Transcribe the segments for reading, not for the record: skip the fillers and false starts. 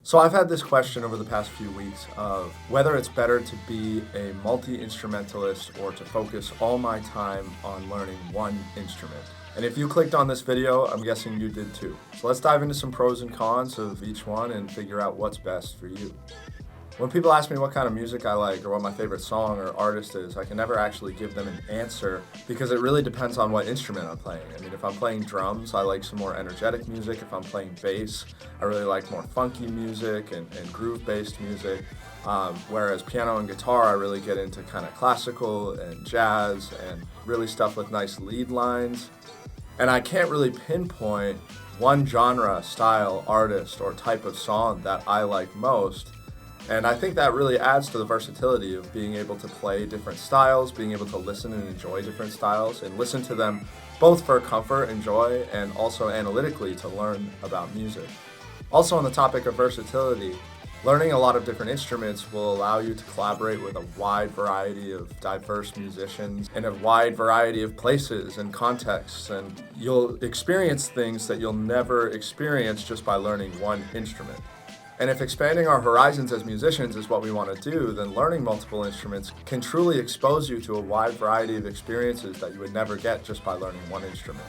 So I've had this question over the past few weeks of whether it's better to be a multi-instrumentalist or to focus all my time on learning one instrument. And if you clicked on this video, I'm guessing you did too. So let's dive into some pros and cons of each one and figure out what's best for you. When people ask me what kind of music I like or what my favorite song or artist is, I can never actually give them an answer because it really depends on what instrument I'm playing. I mean, if I'm playing drums, I like some more energetic music. If I'm playing bass, I really like more funky music and groove-based music. Whereas piano and guitar, I really get into kind of classical and jazz and really stuff with nice lead lines. And I can't really pinpoint one genre, style, artist, or type of song that I like most. And I think that really adds to the versatility of being able to play different styles, being able to listen and enjoy different styles, and listen to them both for comfort and joy, and also analytically to learn about music. Also on the topic of versatility, learning a lot of different instruments will allow you to collaborate with a wide variety of diverse musicians in a wide variety of places and contexts, and you'll experience things that you'll never experience just by learning one instrument. And if expanding our horizons as musicians is what we want to do, then learning multiple instruments can truly expose you to a wide variety of experiences that you would never get just by learning one instrument.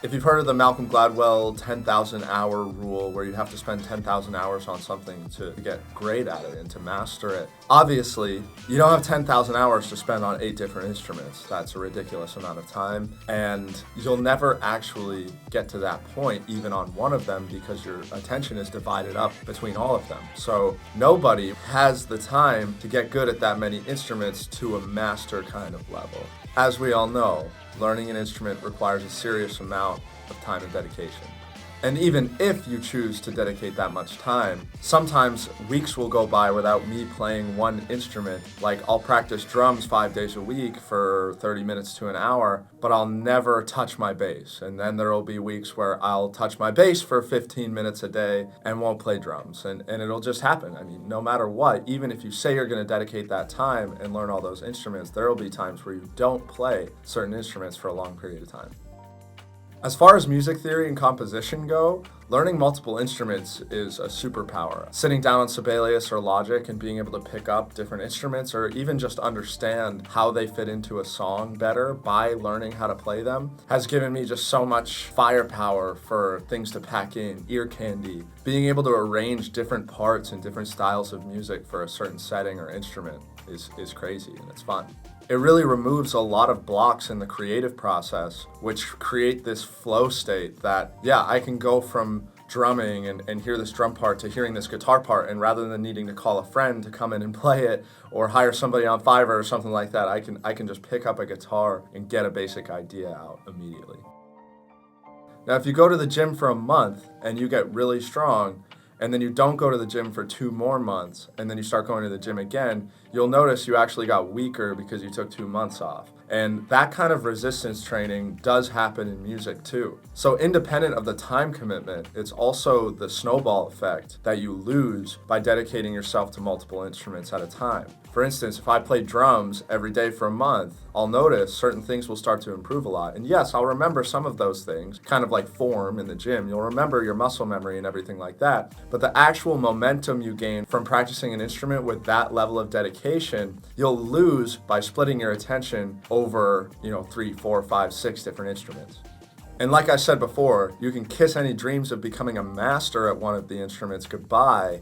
If you've heard of the Malcolm Gladwell 10,000 hour rule, where you have to spend 10,000 hours on something to get great at it and to master it, obviously you don't have 10,000 hours to spend on 8 different instruments. That's a ridiculous amount of time, and you'll never actually get to that point even on one of them because your attention is divided up between all of them. So nobody has the time to get good at that many instruments to a master kind of level. As we all know, learning an instrument requires a serious amount of time and dedication. And even if you choose to dedicate that much time, sometimes weeks will go by without me playing one instrument. Like, I'll practice drums 5 days a week for 30 minutes to an hour, but I'll never touch my bass. And then there will be weeks where I'll touch my bass for 15 minutes a day and won't play drums. And it'll just happen. I mean, no matter what, even if you say you're going to dedicate that time and learn all those instruments, there will be times where you don't play certain instruments for a long period of time. As far as music theory and composition go, learning multiple instruments is a superpower. Sitting down on Sibelius or Logic and being able to pick up different instruments or even just understand how they fit into a song better by learning how to play them has given me just so much firepower for things to pack in, ear candy. Being able to arrange different parts and different styles of music for a certain setting or instrument is crazy and it's fun. It really removes a lot of blocks in the creative process, which create this flow state that, yeah, I can go from drumming and hear this drum part to hearing this guitar part, and rather than needing to call a friend to come in and play it or hire somebody on Fiverr or something like that, I can just pick up a guitar and get a basic idea out immediately. Now, if you go to the gym for a month and you get really strong, and then you don't go to the gym for 2 more months, and then you start going to the gym again, you'll notice you actually got weaker because you took 2 months off. And that kind of resistance training does happen in music too. So independent of the time commitment, it's also the snowball effect that you lose by dedicating yourself to multiple instruments at a time. For instance, if I play drums every day for a month, I'll notice certain things will start to improve a lot. And yes, I'll remember some of those things, kind of like form in the gym. You'll remember your muscle memory and everything like that. But the actual momentum you gain from practicing an instrument with that level of dedication, you'll lose by splitting your attention over, 3, 4, 5, 6 different instruments. And like I said before, you can kiss any dreams of becoming a master at one of the instruments goodbye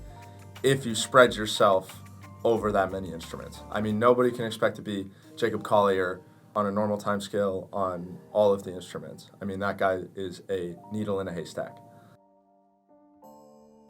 if you spread yourself over that many instruments. I mean, nobody can expect to be Jacob Collier on a normal time scale on all of the instruments. I mean, that guy is a needle in a haystack.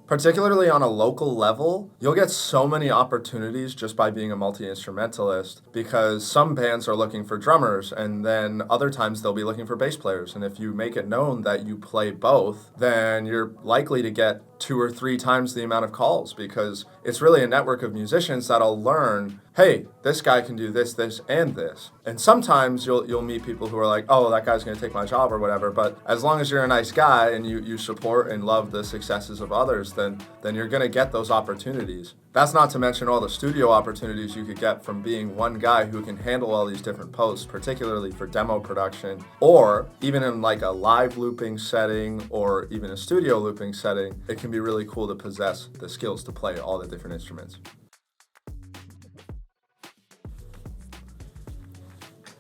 Particularly on a local level, you'll get so many opportunities just by being a multi-instrumentalist because some bands are looking for drummers and then other times they'll be looking for bass players. And if you make it known that you play both, then you're likely to get 2 or 3 times the amount of calls because it's really a network of musicians that'll learn, hey, this guy can do this, this, and this. And sometimes you'll meet people who are like, oh, that guy's going to take my job or whatever. But as long as you're a nice guy and you support and love the successes of others, then you're going to get those opportunities. That's not to mention all the studio opportunities you could get from being one guy who can handle all these different posts, particularly for demo production, or even in like a live looping setting or even a studio looping setting. It can can be really cool to possess the skills to play all the different instruments.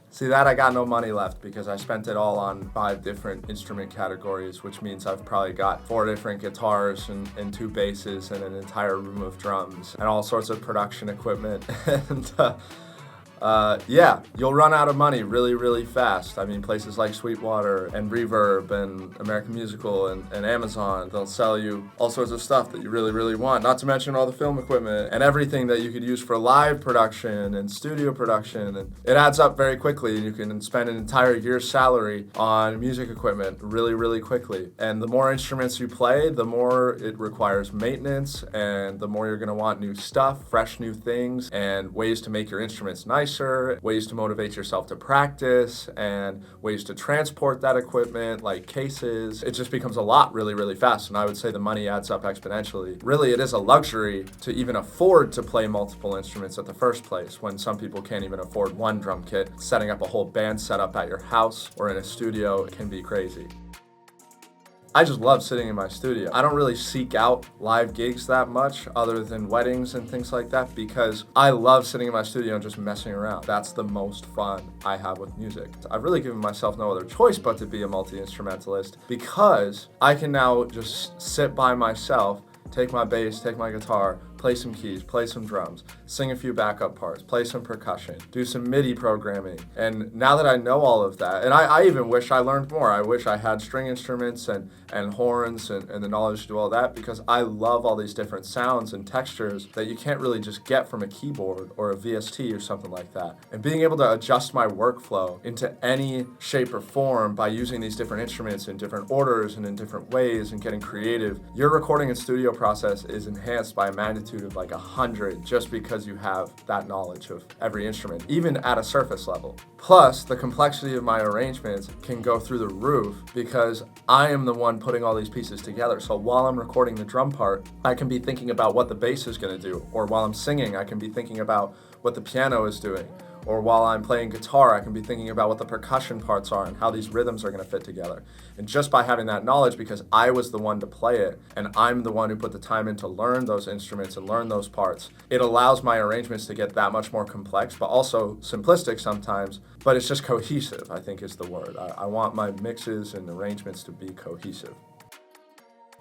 See that I got no money left because I spent it all on 5 different instrument categories, which means I've probably got 4 different guitars and 2 basses and an entire room of drums and all sorts of production equipment. And yeah, you'll run out of money really, really fast. I mean, places like Sweetwater and Reverb and American Musical and Amazon, they'll sell you all sorts of stuff that you really, really want, not to mention all the film equipment and everything that you could use for live production and studio production. And it adds up very quickly, and you can spend an entire year's salary on music equipment really, really quickly. And the more instruments you play, the more it requires maintenance, and the more you're gonna want new stuff, fresh new things, and ways to make your instruments nicer, ways to motivate yourself to practice, and ways to transport that equipment, like cases. It just becomes a lot really, really fast, and I would say the money adds up exponentially. Really, it is a luxury to even afford to play multiple instruments at the first place, when some people can't even afford one drum kit. Setting up a whole band setup at your house or in a studio can be crazy. I just love sitting in my studio. I don't really seek out live gigs that much other than weddings and things like that, because I love sitting in my studio and just messing around. That's the most fun I have with music. I've really given myself no other choice but to be a multi-instrumentalist, because I can now just sit by myself, take my bass, take my guitar, play some keys, play some drums, sing a few backup parts, play some percussion, do some MIDI programming. And now that I know all of that, and I even wish I learned more. I wish I had string instruments and horns and the knowledge to do all that, because I love all these different sounds and textures that you can't really just get from a keyboard or a VST or something like that. And being able to adjust my workflow into any shape or form by using these different instruments in different orders and in different ways and getting creative, your recording and studio process is enhanced by a magnitude of like 100 just because you have that knowledge of every instrument, even at a surface level. Plus, the complexity of my arrangements can go through the roof because I am the one putting all these pieces together. So while I'm recording the drum part, I can be thinking about what the bass is going to do, or while I'm singing, I can be thinking about what the piano is doing. Or while I'm playing guitar, I can be thinking about what the percussion parts are and how these rhythms are going to fit together. And just by having that knowledge, because I was the one to play it, and I'm the one who put the time in to learn those instruments and learn those parts, it allows my arrangements to get that much more complex, but also simplistic sometimes, but it's just cohesive, I think is the word. I want my mixes and arrangements to be cohesive.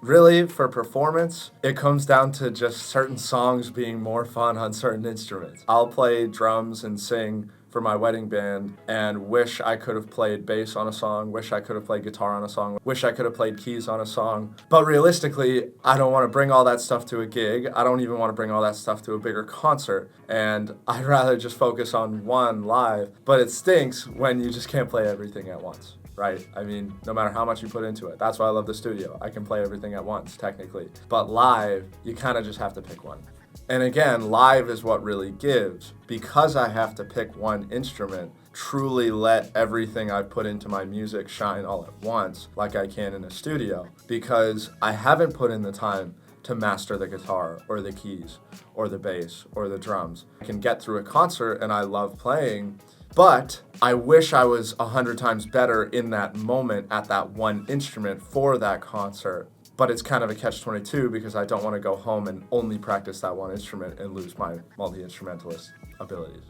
Really, for performance, it comes down to just certain songs being more fun on certain instruments. I'll play drums and sing for my wedding band and wish I could have played bass on a song, wish I could have played guitar on a song, wish I could have played keys on a song. But realistically, I don't want to bring all that stuff to a gig. I don't even want to bring all that stuff to a bigger concert. And I'd rather just focus on one live. But it stinks when you just can't play everything at once. Right? I mean, no matter how much you put into it. That's why I love the studio. I can play everything at once, technically. But live, you kind of just have to pick one. And again, live is what really gives. Because I have to pick one instrument, truly let everything I put into my music shine all at once, like I can in a studio. Because I haven't put in the time to master the guitar or the keys or the bass or the drums. I can get through a concert and I love playing, but I wish I was 100 times better in that moment at that one instrument for that concert. But it's kind of a catch-22 because I don't want to go home and only practice that one instrument and lose my multi-instrumentalist abilities.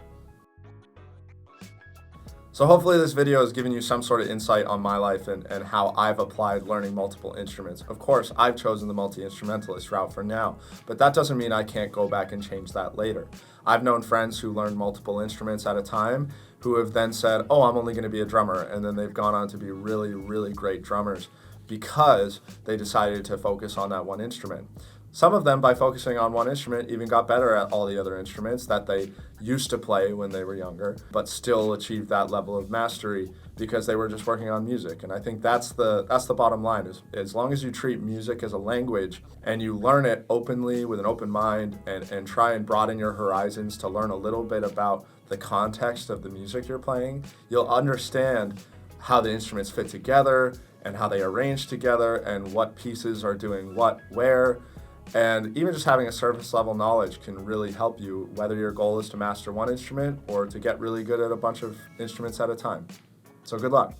So hopefully this video has given you some sort of insight on my life and how I've applied learning multiple instruments. Of course, I've chosen the multi-instrumentalist route for now, but that doesn't mean I can't go back and change that later. I've known friends who learned multiple instruments at a time who have then said, oh, I'm only going to be a drummer, and then they've gone on to be really, really great drummers because they decided to focus on that one instrument. Some of them, by focusing on one instrument, even got better at all the other instruments that they used to play when they were younger, but still achieved that level of mastery because they were just working on music. And I think that's the bottom line, is as long as you treat music as a language and you learn it openly with an open mind and try and broaden your horizons to learn a little bit about the context of the music you're playing, you'll understand how the instruments fit together and how they arrange together and what pieces are doing what, where. And even just having a surface level knowledge can really help you, whether your goal is to master one instrument or to get really good at a bunch of instruments at a time. So good luck.